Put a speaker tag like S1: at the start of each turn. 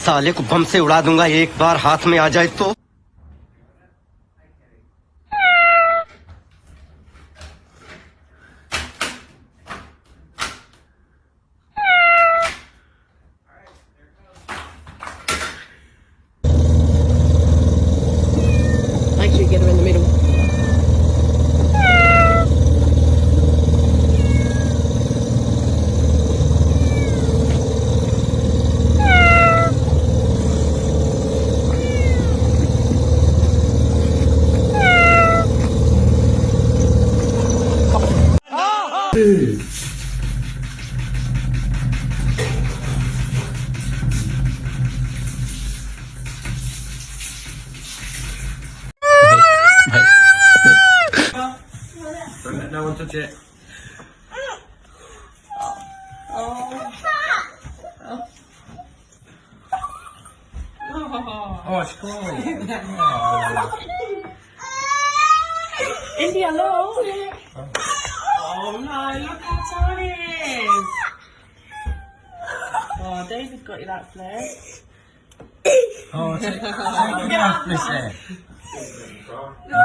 S1: साले को बम से उड़ा दूंगा एक बार हाथ में आ जाए तो।
S2: Make sure you get her in the middle.
S3: Don't let no one touch it. Oh, it's crawling.
S2: India, look. Oh no, look how tiny it is. Oh, David got you that flare.
S3: Oh, take it off, listen. No.